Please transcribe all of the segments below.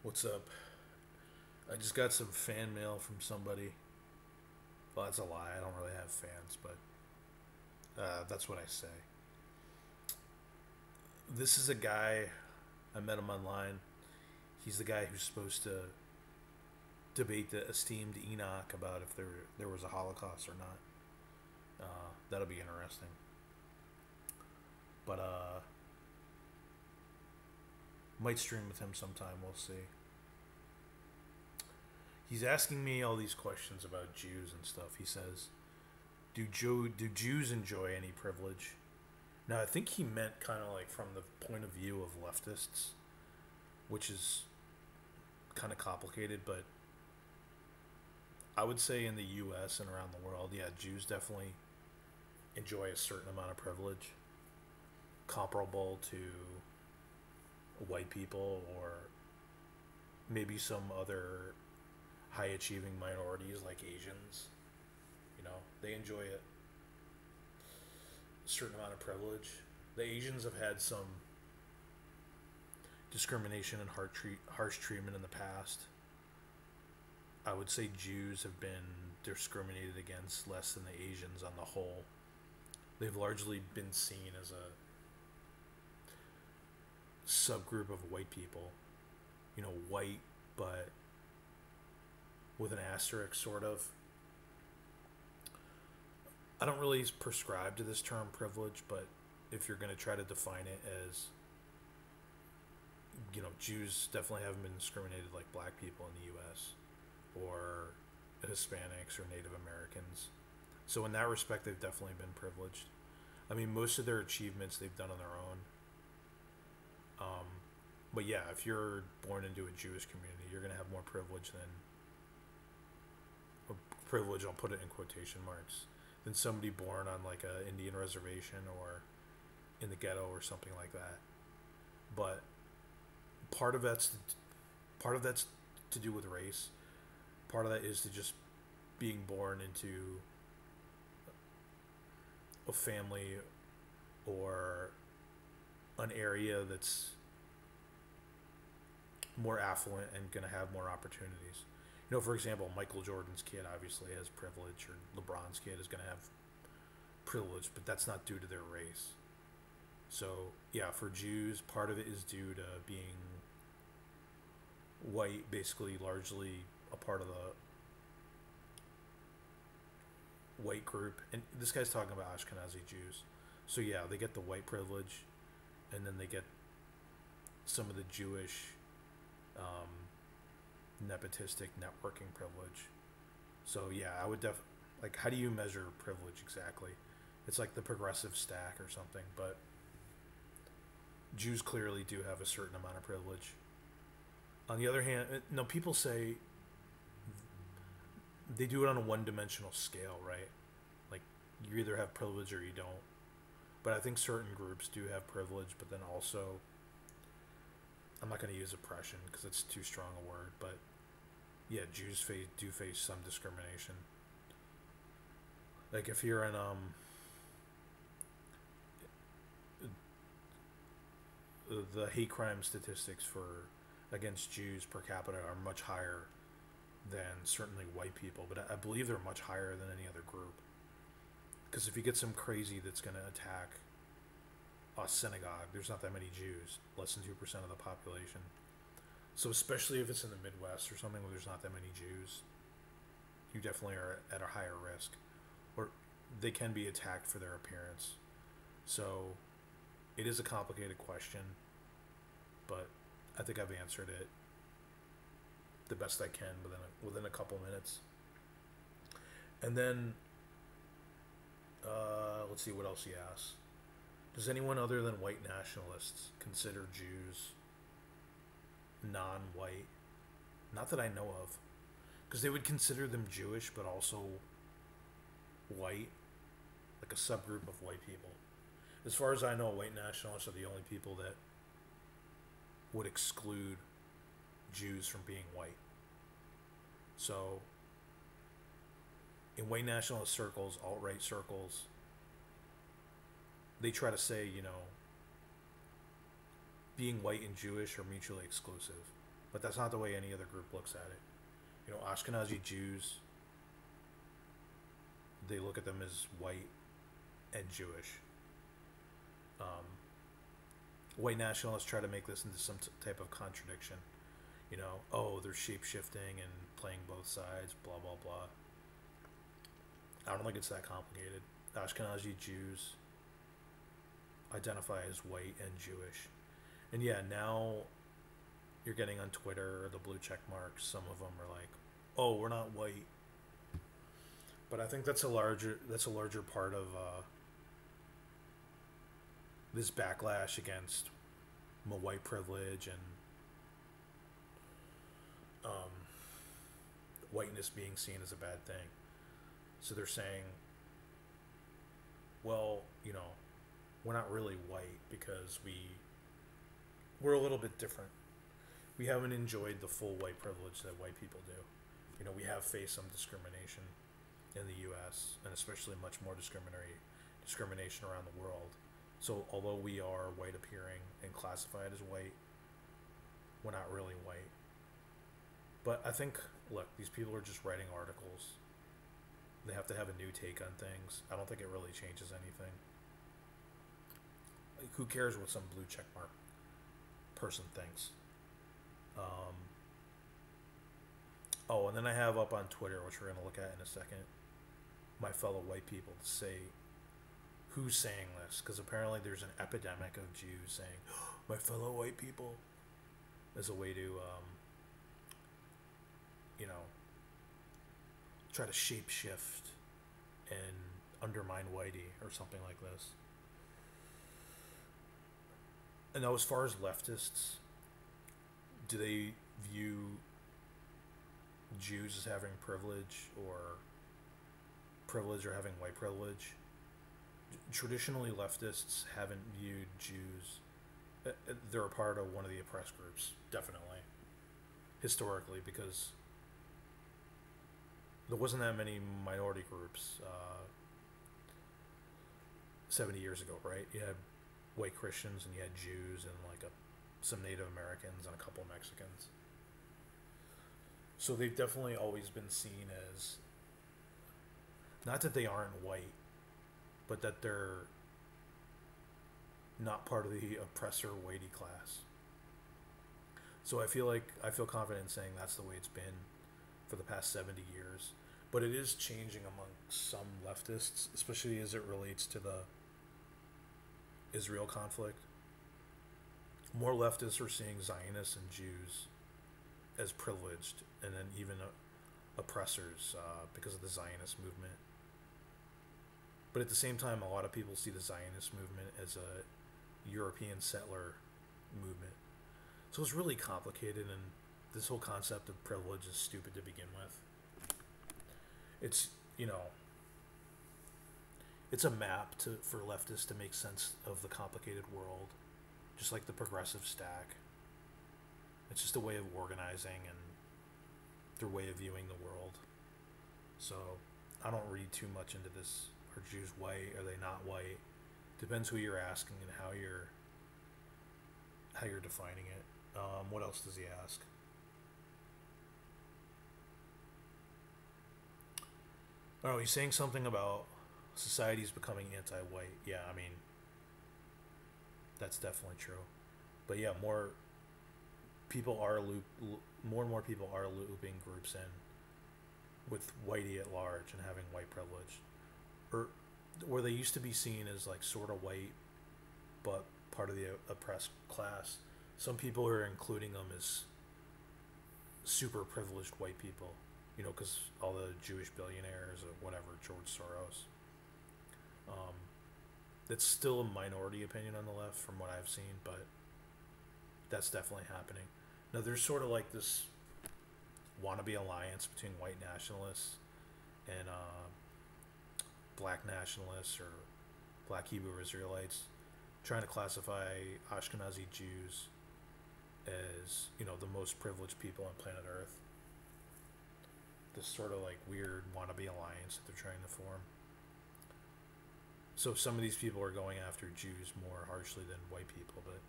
What's up? I just got some fan mail from somebody. Well, that's a lie. I don't really have fans, but that's what I say. This is a guy. I met him online. He's the guy who's supposed to debate the esteemed Enoch about if there was a Holocaust or not. That'll be interesting. But might stream with him sometime. We'll see. He's asking me all these questions about Jews and stuff. He says, do Jews enjoy any privilege?" Now, I think he meant kind of like from the point of view of leftists, which is kind of complicated, but I would say in the US and around the world, yeah, Jews definitely enjoy a certain amount of privilege comparable to white people or maybe some other high achieving minorities like Asians. They enjoy a certain amount of privilege. The Asians have had some discrimination and harsh treatment in the past. I would say Jews have been discriminated against less than the Asians on the whole. They've largely been seen as a subgroup of white people. White, but with an asterisk, sort of. I don't really prescribe to this term privilege, but if you're going to try to define it as, Jews definitely haven't been discriminated like black people in the U.S. or Hispanics or Native Americans. So in that respect, they've definitely been privileged. I mean, most of their achievements they've done on their own. Um, but yeah, if you're born into a Jewish community, you're going to have more privilege than, or privilege, I'll put it in quotation marks, than somebody born on like a Indian reservation or in the ghetto or something like that. But part of that's part of that's to do with race. Part of that is to just being born into a family or an area that's more affluent and going to have more opportunities. For example, Michael Jordan's kid obviously has privilege, or LeBron's kid is going to have privilege, but that's not due to their race. So, yeah, for Jews, part of it is due to being white, basically largely a part of the white group. And this guy's talking about Ashkenazi Jews. So, yeah, they get the white privilege, and then they get some of the Jewish nepotistic networking privilege. So, yeah, I would like, how do you measure privilege exactly? It's like the progressive stack or something, but Jews clearly do have a certain amount of privilege. On the other hand, no, people say they do it on a one-dimensional scale, right? Like, you either have privilege or you don't. But I think certain groups do have privilege, but then also, I'm not going to use oppression because it's too strong a word, but yeah, Jews do face some discrimination. Like if you're in the hate crime statistics for against Jews per capita are much higher than certainly white people, but I believe they're much higher than any other group. Because if you get some crazy that's going to attack a synagogue, there's not that many Jews, less than 2% of the population. So especially if it's in the Midwest or something where there's not that many Jews, you definitely are at a higher risk, or they can be attacked for their appearance. So it is a complicated question, but I think I've answered it the best I can within a couple minutes. And then let's see what else he asks. Does anyone other than white nationalists consider Jews non-white? Not that I know of, because they would consider them Jewish, but also white, like a subgroup of white people. As far as I know, white nationalists are the only people that would exclude Jews from being white. So, in white nationalist circles, alt-right circles, they try to say, being white and Jewish are mutually exclusive. but that's not the way any other group looks at it. You know, Ashkenazi Jews, they look at them as white and Jewish. Um, White nationalists try to make this into some type of contradiction. You know, oh, they're shape shifting and playing both sides, blah, blah, blah. I don't think it's that complicated. Ashkenazi Jews identify as white and Jewish. And yeah, now you're getting on Twitter the blue check marks. Some of them are like, "Oh, we're not white," but I think that's a larger part of this backlash against white privilege and um, whiteness being seen as a bad thing. So they're saying, well, we're not really white because we're a little bit different. We haven't enjoyed the full white privilege that white people do. We have faced some discrimination in the U.S. and especially much more discrimination around the world. So although we are white appearing and classified as white, we're not really white. But I think, look, these people are just writing articles. They have to have a new take on things. I don't think it really changes anything. Like, who cares what some blue checkmark person thinks? Oh, and then I have up on Twitter, which we're going to look at in a second, my fellow white people to say who's saying this, because apparently there's an epidemic of Jews saying, oh, my fellow white people, as a way to, try to shape shift and undermine whitey or something like this. And now, as far as leftists, do they view Jews as having privilege or having white privilege? Traditionally, leftists haven't viewed Jews. They're a part of one of the oppressed groups, definitely, historically, because there wasn't that many minority groups 70 years ago, right? You had white Christians and you had Jews and some Native Americans and a couple Mexicans. So they've definitely always been seen as, not that they aren't white, but that they're not part of the oppressor whitey class. So I feel confident in saying that's the way it's been for the past 70 years. But it is changing among some leftists, especially as it relates to the Israel conflict. More leftists are seeing Zionists and Jews as privileged and then even oppressors because of the Zionist movement. But at the same time, a lot of people see the Zionist movement as a European settler movement. So it's really complicated, and this whole concept of privilege is stupid to begin with. It's, it's a map for leftists to make sense of the complicated world, just like the progressive stack. It's just a way of organizing and their way of viewing the world. So I don't read too much into this. Are Jews white? Are they not white? Depends who you're asking and how you're defining it. What else does he ask? Oh, he's saying something about society's becoming anti-white. Yeah, I mean, that's definitely true. But yeah, more and more people are looping groups in with whitey at large and having white privilege, or where they used to be seen as sort of white, but part of the oppressed class. Some people are including them as super privileged white people, because all the Jewish billionaires or whatever, George Soros. It's still a minority opinion on the left from what I've seen, but that's definitely happening. Now, there's sort of this wannabe alliance between white nationalists and black nationalists or black Hebrew Israelites, trying to classify Ashkenazi Jews as, the most privileged people on planet Earth. This sort of weird wannabe alliance that they're trying to form. So some of these people are going after Jews more harshly than white people, but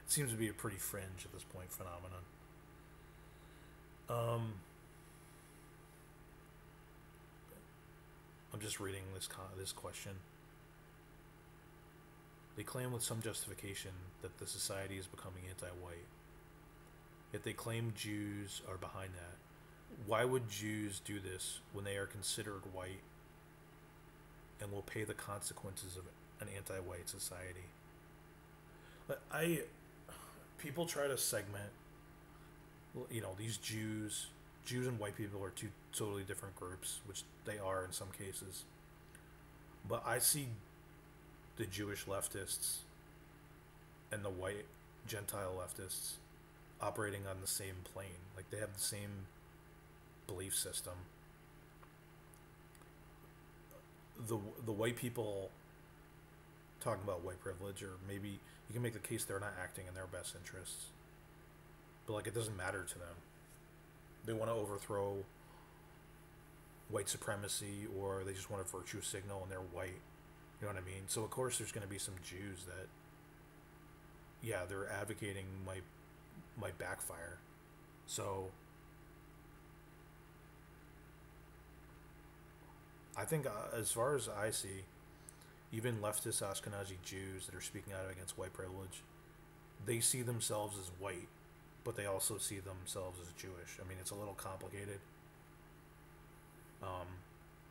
seems to be a pretty fringe at this point phenomenon. Um, I'm just reading this question. They claim with some justification that the society is becoming anti-white. Yet they claim Jews are behind that. Why would Jews do this when they are considered white and will pay the consequences of an anti-white society? People try to segment, these Jews and white people are two totally different groups, which they are in some cases. But I see the Jewish leftists and the white Gentile leftists operating on the same plane. Like, they have the same belief system. The white people talking about white privilege, or maybe you can make the case they're not acting in their best interests. But, like, it doesn't matter to them. They want to overthrow white supremacy, or they just want a virtue signal and they're white. You know what I mean? So, of course, there's going to be some Jews that, yeah, they're advocating might backfire. So, I think, as far as I see, even leftist Ashkenazi Jews that are speaking out against white privilege, they see themselves as white, but they also see themselves as Jewish. I mean, it's a little complicated.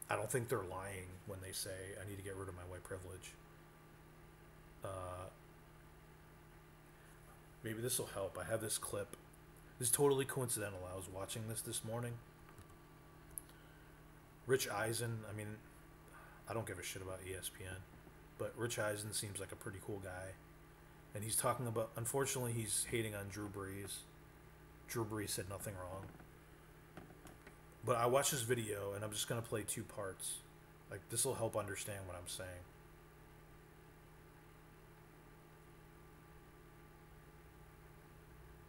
I don't think they're lying when they say, I need to get rid of my white privilege. Maybe this will help. I have this clip. This is totally coincidental. I was watching this morning. Rich Eisen, I mean, I don't give a shit about ESPN, but Rich Eisen seems like a pretty cool guy. And he's talking about, unfortunately, he's hating on Drew Brees. Drew Brees said nothing wrong. But I watched this video, and I'm just going to play two parts. Like, this will help understand what I'm saying.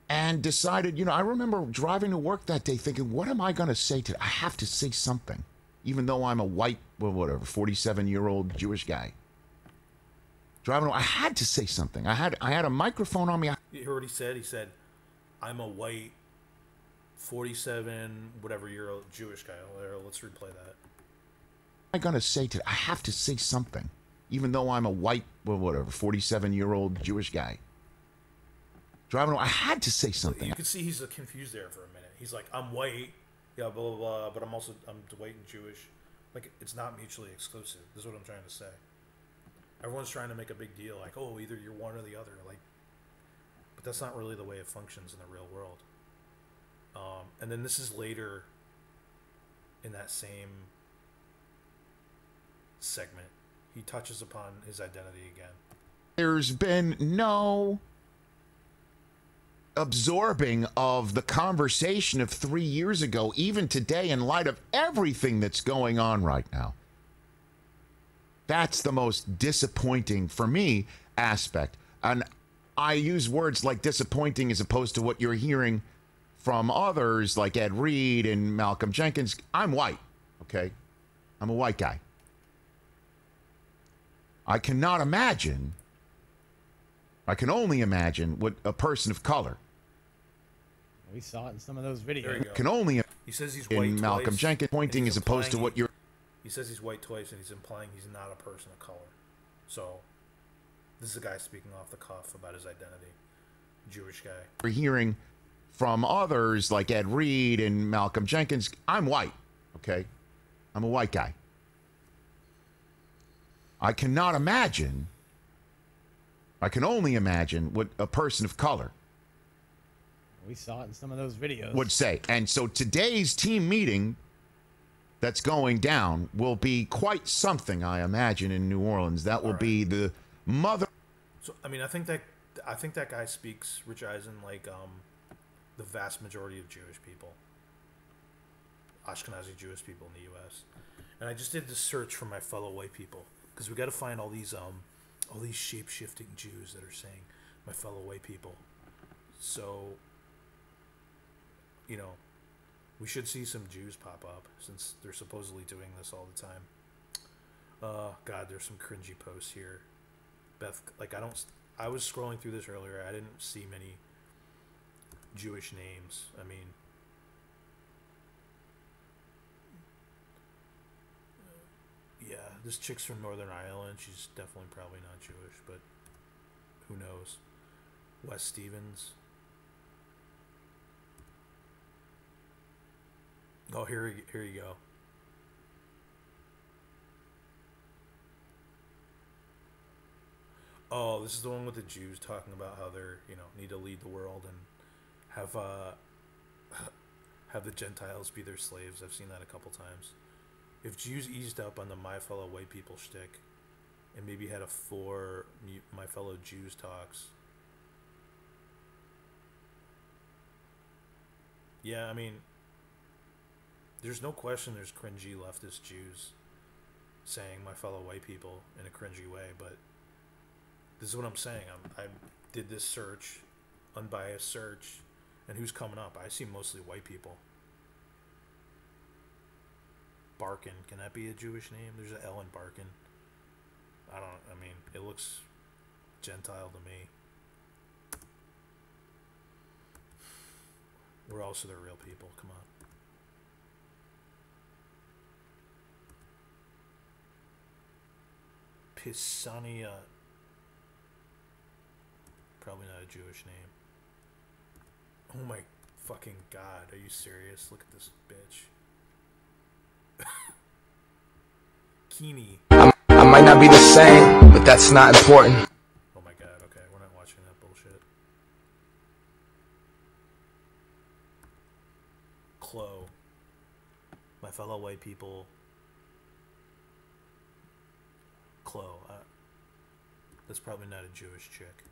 And decided, I remember driving to work that day thinking, what am I going to say today? I have to say something, even though I'm a white, 47-year-old Jewish guy. Driving, I had to say something. I had a microphone on me. You heard what he said? He said, I'm a white, 47, whatever year old Jewish guy. Let's replay that. What am I going to say today? I have to say something, even though I'm a white, 47-year-old Jewish guy. Driving, I had to say something. You can see he's confused there for a minute. He's like, I'm white, yeah, blah, blah, blah, but I'm white and Jewish. Like, it's not mutually exclusive. This is what I'm trying to say. Everyone's trying to make a big deal, like, oh, either you're one or the other. Like, but that's not really the way it functions in the real world. And then this is later in that same segment. He touches upon his identity again. There's been no absorbing of the conversation of 3 years ago, even today, in light of everything that's going on right now. That's the most disappointing, for me, aspect. And I use words like disappointing as opposed to what you're hearing from others like Ed Reed and Malcolm Jenkins. I'm white, okay? I'm a white guy. I cannot imagine, I can only imagine what a person of color. We saw it in some of those videos. Can only. He says he's white in Malcolm twice, Jenkins pointing as opposed to what you're. He says he's white twice, and he's implying he's not a person of color. So, this is a guy speaking off the cuff about his identity. Jewish guy. We're hearing from others like Ed Reed and Malcolm Jenkins. I'm white, okay? I'm a white guy. I cannot imagine, I can only imagine what a person of color. We saw it in some of those videos. Would say. And so today's team meeting that's going down will be quite something, I imagine, in New Orleans. That will be the mother. So, I mean, I think that guy speaks, Rich Eisen, like the vast majority of Jewish people, Ashkenazi Jewish people in the U.S. And I just did this search for my fellow white people, because we got to find all these shape-shifting Jews that are saying my fellow white people. So, we should see some Jews pop up, since they're supposedly doing this all the time. God, there's some cringy posts here. Beth, like, I I was scrolling through this earlier. I didn't see many Jewish names. I mean, yeah, this chick's from Northern Ireland. She's definitely probably not Jewish, but who knows? Wes Stevens. Oh, here you go. Oh, this is the one with the Jews talking about how they're, need to lead the world and have have the Gentiles be their slaves. I've seen that a couple times. If Jews eased up on the my fellow white people shtick and maybe had a 4 my fellow Jews talks. Yeah, I mean, there's no question there's cringy leftist Jews saying my fellow white people in a cringy way, but this is what I'm saying. I did this search, unbiased search, and who's coming up? I see mostly white people. Barkin, can that be a Jewish name? There's an L in Barkin. I mean, it looks Gentile to me. We're also the real people, come on. Pisania. Probably not a Jewish name. Oh my fucking god, are you serious? Look at this bitch. Keeney. I might not be the same, but that's not important. Oh my god, okay, we're not watching that bullshit. Chloe. My fellow white people. Chloe. That's probably not a Jewish chick.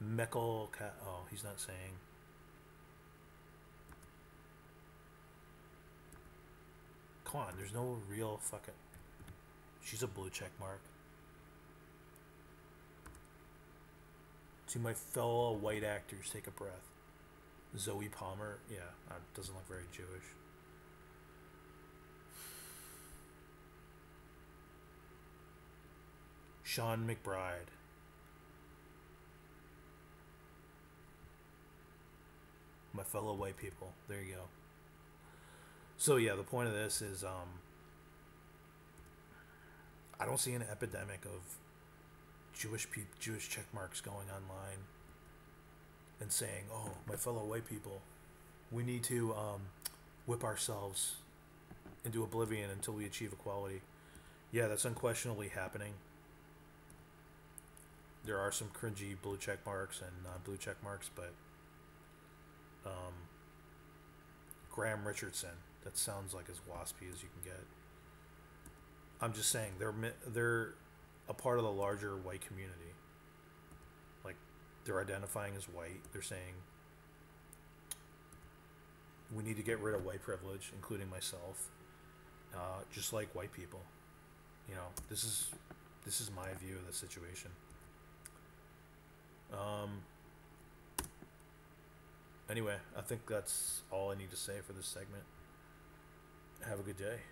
Meckel. Oh, he's not saying. Come on, there's no real fucking. She's a blue check mark. To my fellow white actors, take a breath. Zoe Palmer. Yeah, doesn't look very Jewish. Sean McBride. My fellow white people. There you go. So yeah, the point of this is I don't see an epidemic of Jewish check marks going online and saying, "Oh, my fellow white people, we need to whip ourselves into oblivion until we achieve equality." Yeah, that's unquestionably happening. There are some cringy blue check marks and non-blue check marks, but Graham Richardson, that sounds like as waspy as you can get. I'm just saying they're a part of the larger white community. Like, they're identifying as white. They're saying we need to get rid of white privilege, including myself, just like white people. This is my view of the situation. Anyway, I think that's all I need to say for this segment. Have a good day.